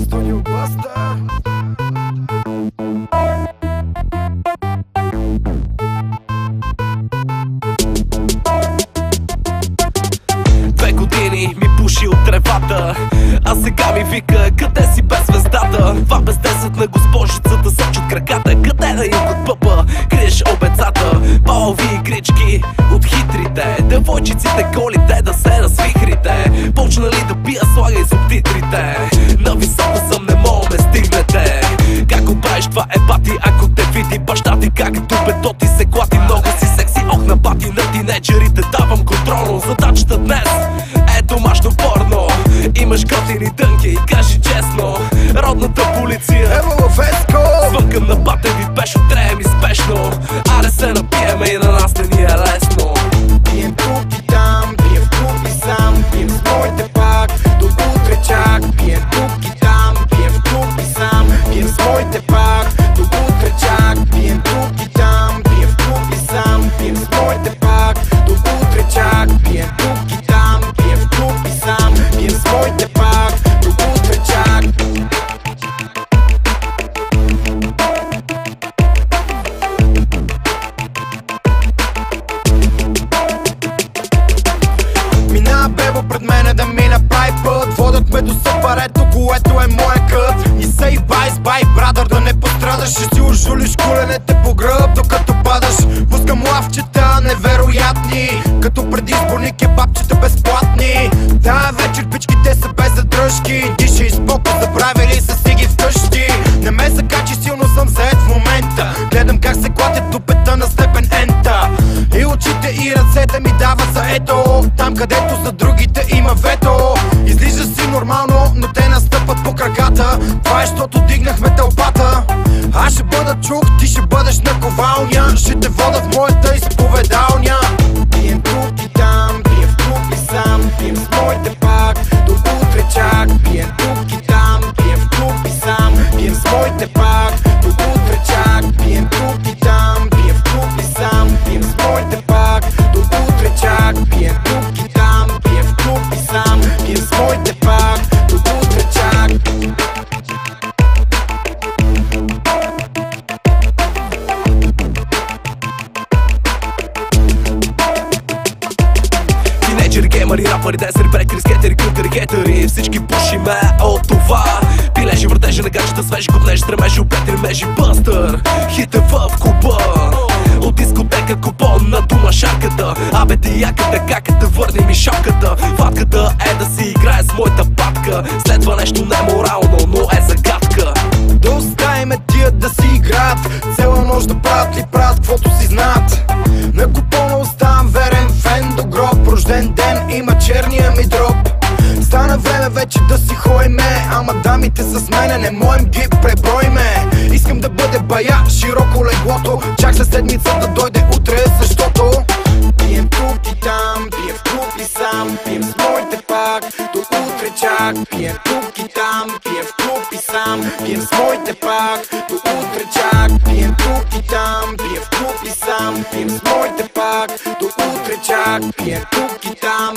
Studio Buster. Две години ми пуши от тревата, а сега ми вика: къде си без звездата? Това бездесът на госпожицата сочи от краката. Къде да им от пъпа криеш обецата? Балови игрички от хитрите, девойчиците голите да се развихрите. Почнали да пия слага и субтитрите. На високо съм, не мога ме стигнете. Как го правиш това е бати, ако те види баща ти? Как дубето ти се клати, много си секси. Ох, на бати на тинейджерите давам контролно. Задачата днес е домашно порно. Имаш готини дънки и кажи честно: родната полиция Ево в Еско. звънкам на бата ви, беше отреем и спешно. Аре се напиеме и на нас не ни е лесно. Пием тук и там, пием в клуб и сам, пием с моите пак до утре чак. Пием тук и там, пием в клуб и сам, пием с моите пак до утре чак. Пием тук и там, пием в клуб и сам, пием с моите пак до утре чак. Пием тук и там, пием в клуб и сам, пием с моите пак до утре чак. Мина бебо пред мене да ми направи път. Водят ме до сапарето, което е моя кът. И сей байс, бай, брадър, да не пострадаш. Ще си ожулиш коленете по гръб, докато падаш. Пускам лавчета невероятни, като предизборни кебабчета безплатни. Тая вечер пичките са без задръжки. Диша и споко, забравили са си ги вкъщи. Не ме закачи, силно съм заед в момента. Гледам как се клатят дупета на степен ента. И очите и ръцете ми дават за ето. Там където за другите има вето. Излизаш си нормално, но те настъпват по краката. Това е, защото дигнахме тълпата. Аз ще бъда чук, ти ще бъдеш наковалня. Ще те вода в моята изповедалня. Пием тук и там, пием в клуб и сам, пием с моите пак до утре чак. Пием тук и там, пием в клуб и сам, пием с моите пак до утре чак. Пием тук и там, пием в клуб и сам, пием с моите пак до утре чак. Пием тук и там, пием в клуб и сам, пием с моите пак до утре чак. Тинейджери, геймъри, рапъри, денсери, брекери, скетери, крутери, хейтери. Всички пушиме от това. Пилежи, въртежи на гаджета, свежи купнежи, стремежи, опетри, межи, бъстър. Хите в клуба. От дискотека купон на дума шарката. Абе ти яката, каката, върни ми шапката. Фатката е да си играе с моята патка. Следва нещо неморално, но е загадка. Да оставиме тия да си играят. Цела нощ да правят ли правят, каквото си знаят. На купона оставам верен фен до гроб. Рожден ден има черния ми дроб. Стана време вече да си ходиме, ама дамите с мене не можем ги пребройме. Искам да бъде бая, широко леглото. Чак след седмица да дойде утре, защото пием тук и там, пием в клуб и сам, пием с моите пак до утре чак. Пием тук и там, пием в клуб и сам, пием с моите пак до утре чак. Пием тук и там, пием в клуб и сам, пием с моите пак до утре чак. Пием тук и там,